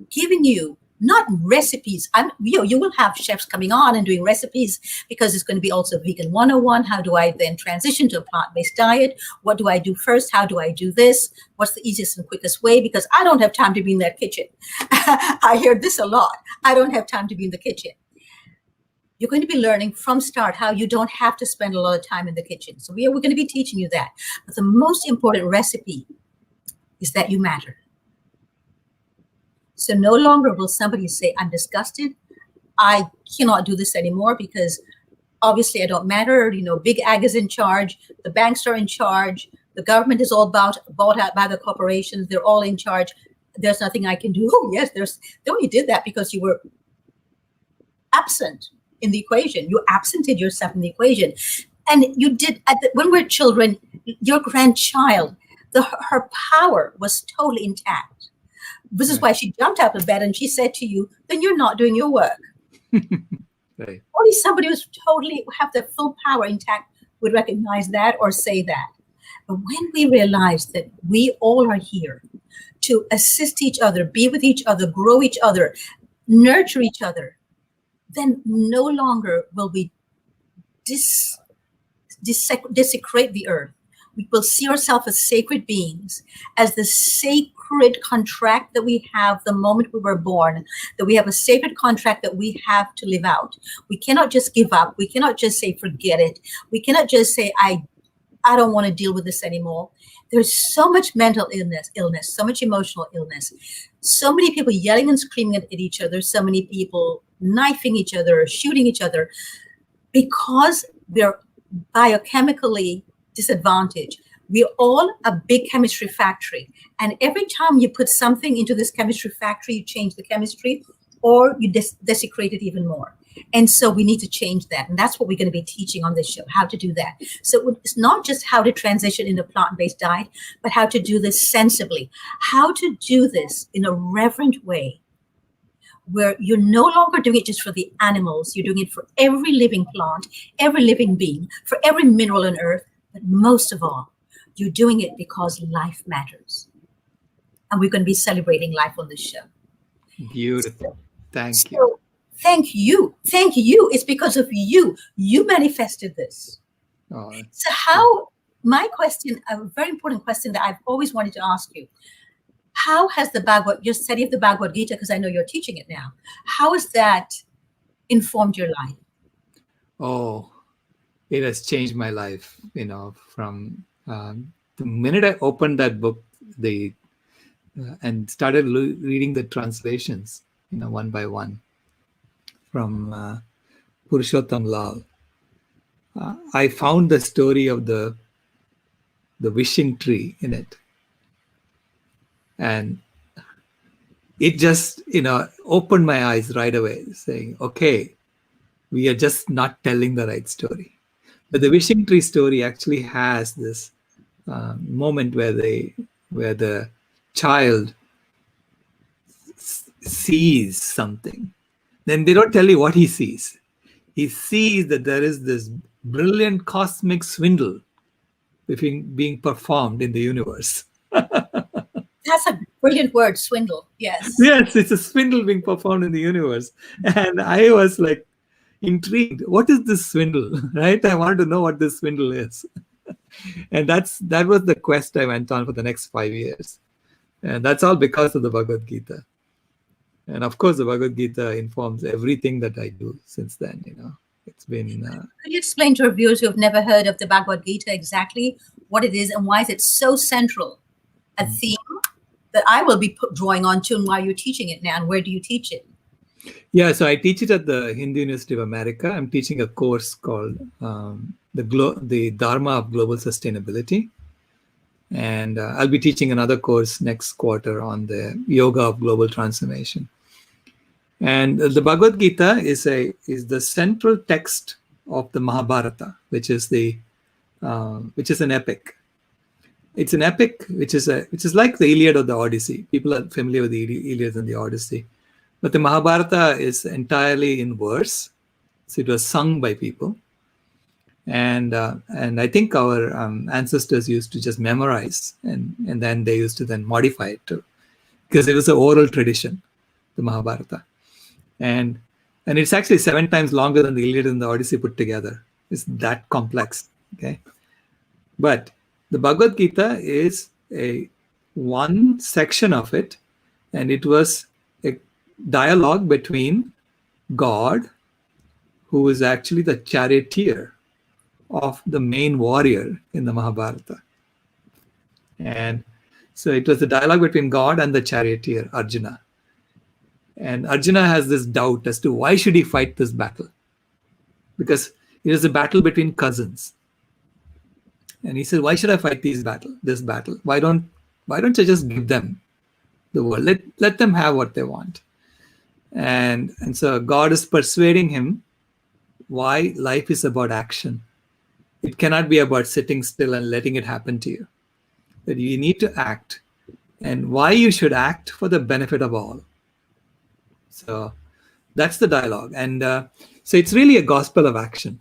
giving you not recipes. You will have chefs coming on and doing recipes, because it's going to be also Vegan 101. How do I then transition to a plant-based diet? What do I do first? How do I do this? What's the easiest and quickest way? Because I don't have time to be in that kitchen. I hear this a lot. I don't have time to be in the kitchen. You're going to be learning from start how you don't have to spend a lot of time in the kitchen. So we're going to be teaching you that. But the most important recipe is that you matter. So no longer will somebody say, I'm disgusted. I cannot do this anymore because obviously I don't matter. Big ag is in charge. The banks are in charge. The government is all bought out by the corporations. They're all in charge. There's nothing I can do. Oh, yes, they only did that because you were absent in the equation. You absented yourself in the equation. And you did, when we're children, your grandchild, her power was totally intact. This is why she jumped out of bed and she said to you, then you're not doing your work. Right. Only somebody who's totally have their full power intact would recognize that or say that. But when we realize that we all are here to assist each other, be with each other, grow each other, nurture each other, then no longer will we desecrate the earth. We will see ourselves as sacred beings, as the sacred contract that we have the moment we were born, that we have a sacred contract that we have to live out. We cannot just give up. We cannot just say, forget it. We cannot just say, I don't want to deal with this anymore. There's so much mental illness, so much emotional illness, so many people yelling and screaming at each other, so many people knifing each other, shooting each other, because they're biochemically disadvantaged. We're all a big chemistry factory. And every time you put something into this chemistry factory, you change the chemistry or you desecrate it even more. And so we need to change that. And that's what we're going to be teaching on this show, how to do that. So it's not just how to transition into a plant-based diet, but how to do this sensibly, how to do this in a reverent way, where you're no longer doing it just for the animals. You're doing it for every living plant, every living being, for every mineral on earth. But most of all, you're doing it because life matters. And we're going to be celebrating life on this show. Beautiful. Thank you. Thank you. Thank you. It's because of you. You manifested this. Oh, so my question, a very important question that I've always wanted to ask you, how has your study of the Bhagavad Gita, because I know you're teaching it now, how has that informed your life? Oh, it has changed my life. From the minute I opened that book, the and started reading the translations, one by one from Purushottam Lal. I found the story of the wishing tree in it, and it just opened my eyes right away, saying, "Okay, we are just not telling the right story." But the wishing tree story actually has this moment where the child sees something. Then they don't tell you what he sees. He sees that there is this brilliant cosmic swindle being performed in the universe. That's a brilliant word, swindle. Yes. Yes, it's a swindle being performed in the universe. And I was like intrigued. What is this swindle? Right? I wanted to know what this swindle is. And that was the quest I went on for the next 5 years. And that's all because of the Bhagavad Gita. And of course, the Bhagavad Gita informs everything that I do since then. It's been. Could you explain to our viewers who have never heard of the Bhagavad Gita exactly what it is and why is it so central a theme that I will be drawing on to, and why you're teaching it now, and where do you teach it? Yeah, so I teach it at the Hindu University of America. I'm teaching a course called the Dharma of Global Sustainability. And I'll be teaching another course next quarter on the Yoga of Global Transformation. And the Bhagavad Gita is the central text of the Mahabharata, which is an epic. It's an epic which is like the Iliad or the Odyssey. People are familiar with the Iliad and the Odyssey, but the Mahabharata is entirely in verse, so it was sung by people. And I think our ancestors used to just memorize, and then they used to then modify it too, because it was an oral tradition, the Mahabharata. And it's actually 7 times longer than the Iliad and the Odyssey put together. It's that complex. Okay, but the Bhagavad Gita is one section of it, and it was a dialogue between God, who is actually the charioteer of the main warrior in the Mahabharata. And so it was a dialogue between God and the charioteer, Arjuna. And Arjuna has this doubt as to why should he fight this battle? Because it is a battle between cousins. And he said, why should I fight this battle? Why don't I just give them the world? Let them have what they want. And so God is persuading him why life is about action. It cannot be about sitting still and letting it happen to you. That you need to act, and why you should act for the benefit of all. So that's the dialogue. And so it's really a gospel of action.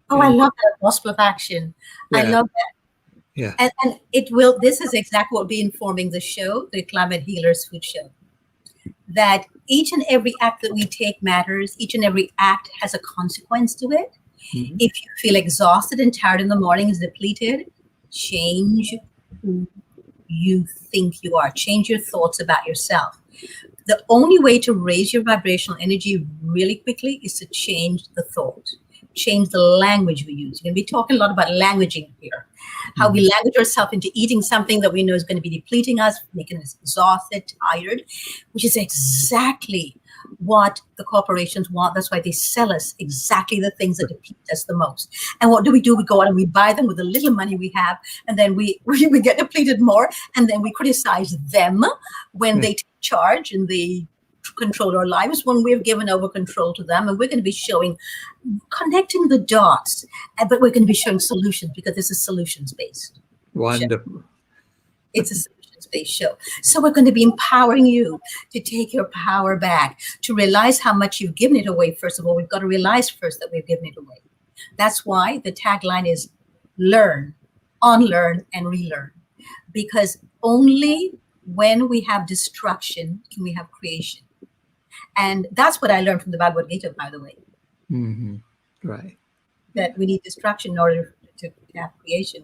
Oh, I love that, gospel of action. Yeah. I love that. Yeah. And this is exactly what will be informing the show, the Climate Healers Food Show. That each and every act that we take matters. Each and every act has a consequence to it. Mm-hmm. If you feel exhausted and tired in the morning, is depleted, change who you think you are. Change your thoughts about yourself. The only way to raise your vibrational energy really quickly is to change the thought, change the language we use. We're going to be talking a lot about languaging here, how we language ourselves into eating something that we know is going to be depleting us, making us exhausted, tired, which is exactly what the corporations want. That's why they sell us exactly the things that deplete us the most. And what do? We go out and we buy them with the little money we have, and then we get depleted more, and then we criticize them when they take charge and they control our lives, when we've given over control to them. And we're going to be connecting the dots, but we're going to be showing solutions, because this is solutions-based. Wonderful. Show. It's a solutions-based show. So we're going to be empowering you to take your power back, to realize how much you've given it away. First of all, we've got to realize first that we've given it away. That's why the tagline is learn, unlearn, and relearn. Because only when we have destruction can we have creation. And that's what I learned from the Bhagavad Gita, by the way. Mm-hmm. Right. That we need destruction in order to have creation.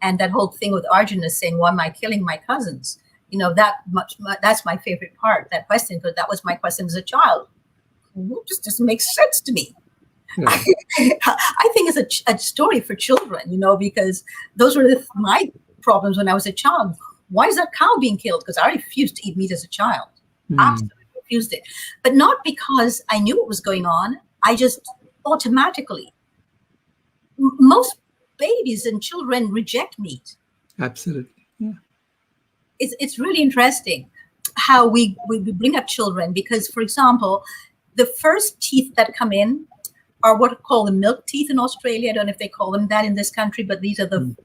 And that whole thing with Arjuna saying, why am I killing my cousins? That's my favorite part, that question, because that was my question as a child. It just doesn't make sense to me. Right. I think it's a story for children, because those were my problems when I was a child. Why is that cow being killed? Because I refused to eat meat as a child. Mm. Absolutely refused it. But not because I knew what was going on. I just automatically, most babies and children reject meat. Absolutely. Yeah. It's really interesting how we bring up children because, for example, the first teeth that come in are what are called the milk teeth in Australia. I don't know if they call them that in this country, but these are the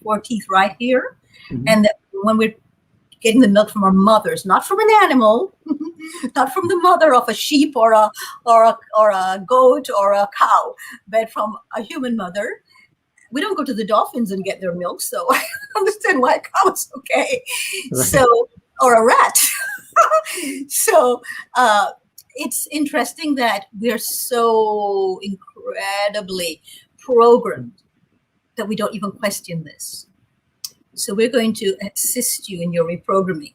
four teeth right here. Mm-hmm. And when we're getting the milk from our mothers, not from an animal, not from the mother of a sheep or a goat or a cow, but from a human mother. We don't go to the dolphins and get their milk, so I understand why a cow is okay. Right. So, or a rat. So it's interesting that we're so incredibly programmed that we don't even question this. So we're going to assist you in your reprogramming,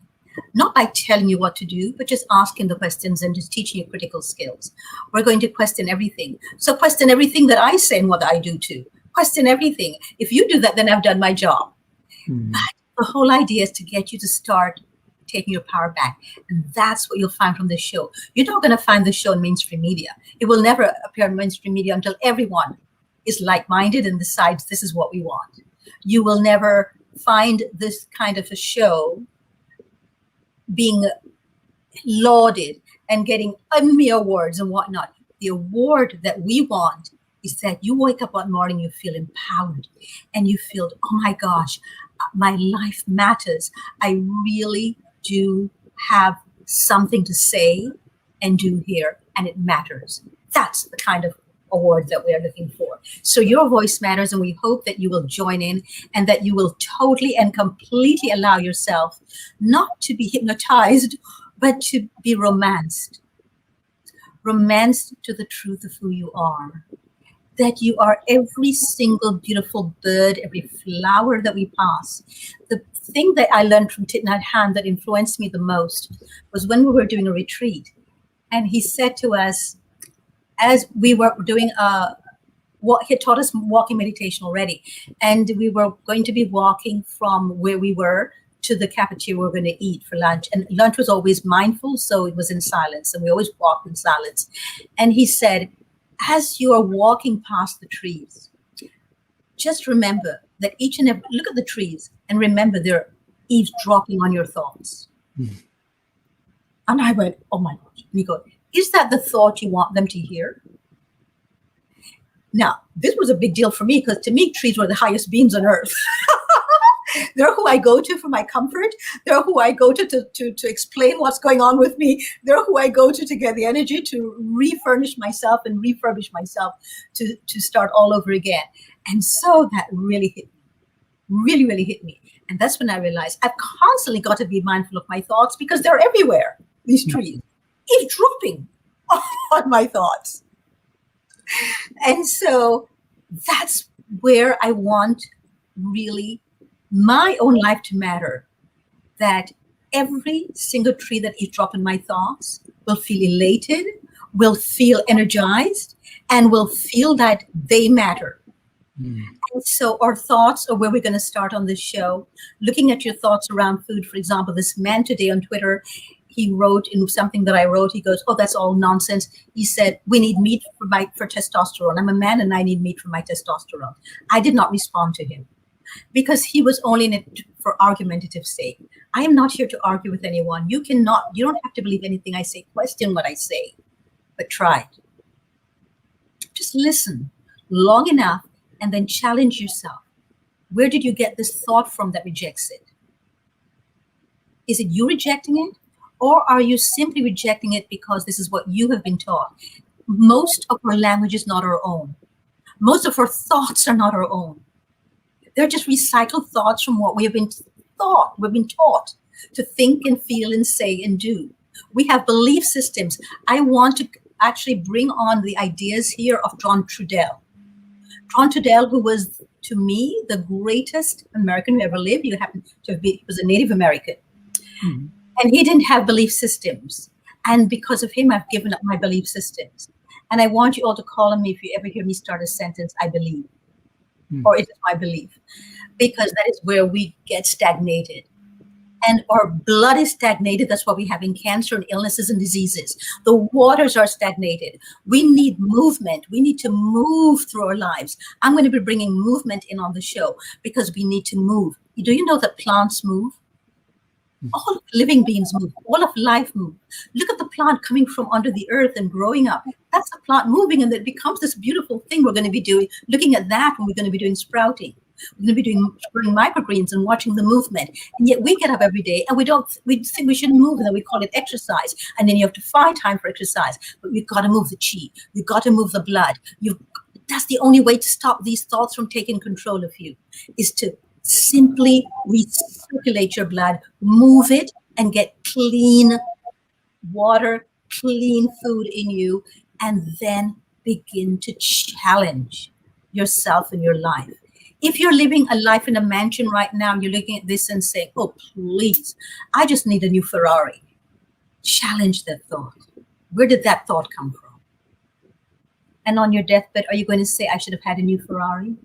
not by telling you what to do, but just asking the questions and just teaching you critical skills. We're going to question everything. So question everything that I say and what I do too. Question everything. If you do that, then I've done my job. Mm. But the whole idea is to get you to start taking your power back. And that's what you'll find from this show. You're not going to find the show in mainstream media. It will never appear in mainstream media until everyone is like-minded and decides this is what we want. You will never find this kind of a show being lauded and getting Emmy awards and whatnot. The award that we want is that you wake up one morning, you feel empowered and you feel, oh my gosh, my life matters. I really do have something to say and do here, and it matters. That's the kind of award that we are looking for. So your voice matters, and we hope that you will join in and that you will totally and completely allow yourself not to be hypnotized, but to be romanced to the truth of who you are. That you are every single beautiful bird, every flower that we pass. The thing that I learned from Thich Nhat Hanh that influenced me the most was when we were doing a retreat. And he said to us, as we were doing what he taught us walking meditation already. And we were going to be walking from where we were to the cafeteria we were going to eat for lunch. And lunch was always mindful, so it was in silence. And we always walked in silence. And he said, as you are walking past the trees, just remember that each and every, look at the trees and remember they're eavesdropping on your thoughts. Mm-hmm. And I went, oh my gosh. And he goes, is that the thought you want them to hear? Now, this was a big deal for me because to me, trees were the highest beings on earth. They're who I go to for my comfort. They're who I go to explain what's going on with me. They're who I go to get the energy to refurnish myself and refurbish myself to start all over again. And so that really hit me, really, really hit me. And that's when I realized I've constantly got to be mindful of my thoughts because they're everywhere, these trees, eavesdropping on my thoughts. And so that's where I want really my own life to matter, that every single tree that eavesdrops in my thoughts will feel elated, will feel energized, and will feel that they matter. Mm. And so our thoughts are where we're going to start on this show. Looking at your thoughts around food, for example, this man today on Twitter, he wrote in something that I wrote, he goes, oh, that's all nonsense. He said, we need meat for testosterone. I'm a man and I need meat for my testosterone. I did not respond to him because he was only in it for argumentative sake. I am not here to argue with anyone. You don't have to believe anything I say. Question what I say, but try it. Just listen long enough and then challenge yourself. Where did you get this thought from that rejects it? Is it you rejecting it? Or are you simply rejecting it because this is what you have been taught? Most of our language is not our own. Most of our thoughts are not our own. They're just recycled thoughts from what we have been taught. We've been taught to think and feel and say and do. We have belief systems. I want to actually bring on the ideas here of John Trudell. John Trudell, who was, to me, the greatest American who ever lived. He happened to be, he was a Native American. Mm-hmm. And he didn't have belief systems. And because of him, I've given up my belief systems. And I want you all to call on me if you ever hear me start a sentence, I believe, or it is my belief, because that is where we get stagnated. And our blood is stagnated. That's why we're having cancer and illnesses and diseases. The waters are stagnated. We need movement. We need to move through our lives. I'm going to be bringing movement in on the show because we need to move. Do you know that plants move? All of living beings move. All of life move. Look at the plant coming from under the earth and growing up. That's the plant moving, and it becomes this beautiful thing we're going to be doing. Looking at that, when we're going to be doing sprouting. We're going to be doing microgreens and watching the movement. And yet we get up every day and we think we shouldn't move, and then we call it exercise. And then you have to find time for exercise. But you've got to move the chi. You've got to move the blood. That's the only way to stop these thoughts from taking control of you, is to simply recirculate your blood, move it, and get clean water, clean food in you, and then begin to challenge yourself in your life. If you're living a life in a mansion right now, you're looking at this and saying, oh, please, I just need a new Ferrari. Challenge that thought. Where did that thought come from? And on your deathbed, are you going to say, I should have had a new Ferrari?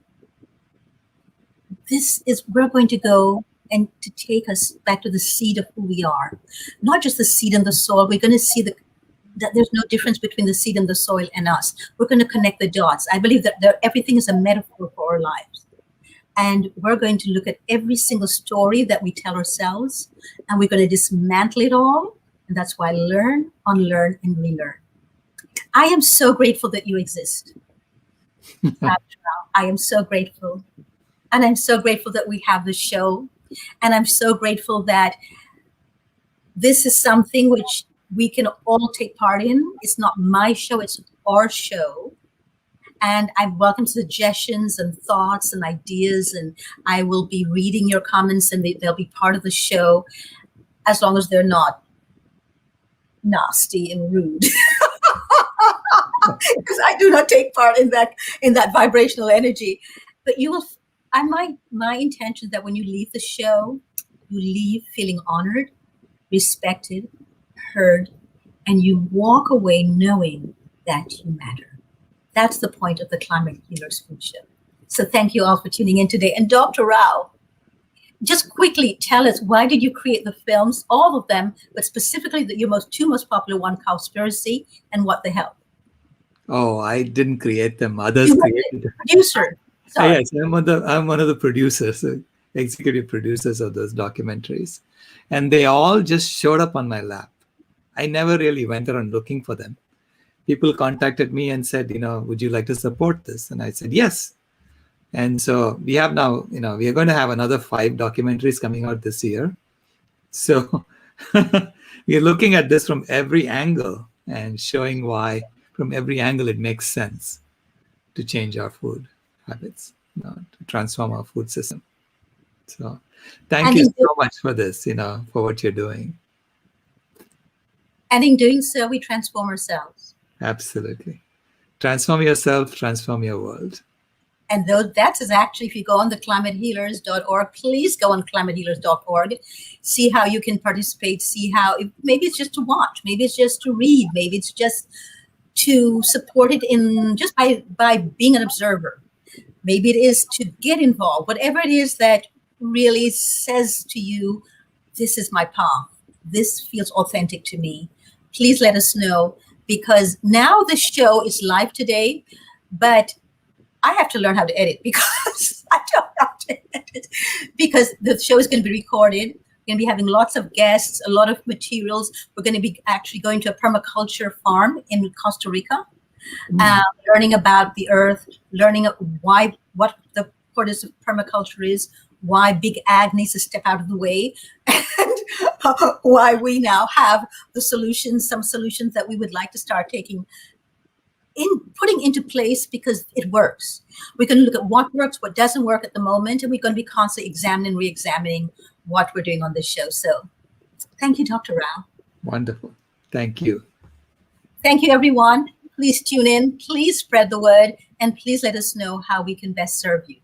We're going to go and to take us back to the seed of who we are. Not just the seed and the soil. We're going to see that there's no difference between the seed and the soil and us. We're going to connect the dots. I believe that everything is a metaphor for our lives. And we're going to look at every single story that we tell ourselves, and we're going to dismantle it all. And that's why learn, unlearn, and relearn. I am so grateful that you exist. I am so grateful. And I'm so grateful that we have this show. And I'm so grateful that this is something which we can all take part in. It's not my show, it's our show. And I welcome suggestions and thoughts and ideas. And I will be reading your comments, and they'll be part of the show, as long as they're not nasty and rude. Because I do not take part in that vibrational energy. But you will. My intention is that when you leave the show, you leave feeling honored, respected, heard, and you walk away knowing that you matter. That's the point of the Climate Healers Food Show. So thank you all for tuning in today. And Dr. Rao, just quickly tell us, why did you create the films, all of them, but specifically your two most popular one, Cowspiracy and What the Hell? Oh, I didn't create them. Others created them. Producer. Sorry. Yes, I'm one of the producers, executive producers of those documentaries. And they all just showed up on my lap. I never really went around looking for them. People contacted me and said, would you like to support this? And I said, yes. And so we have now, we are going to have another 5 documentaries coming out this year. So we're looking at this from every angle and showing why from every angle it makes sense to change our food habits, to transform our food system. So thank you so much for this, for what you're doing. And in doing so, we transform ourselves. Absolutely. Transform yourself, transform your world. And that is actually, if you go on the climatehealers.org, please go on climatehealers.org, see how you can participate, see how, maybe it's just to watch, maybe it's just to read, maybe it's just to support it just by being an observer. Maybe it is to get involved, whatever it is that really says to you, this is my path. This feels authentic to me. Please let us know, because now the show is live today, but I have to learn how to edit because I don't know how to edit, because the show is going to be recorded. We're going to be having lots of guests, a lot of materials. We're going to be actually going to a permaculture farm in Costa Rica, learning about the earth, learning what the importance of permaculture is, why big ag needs to step out of the way, and why we now have some solutions that we would like to start putting into place, because it works. We're going to look at what works, what doesn't work at the moment, and we're going to be constantly examining, re-examining what we're doing on this show. So thank you, Dr. Rao. Wonderful. Thank you. Thank you, everyone. Please tune in, please spread the word, and please let us know how we can best serve you.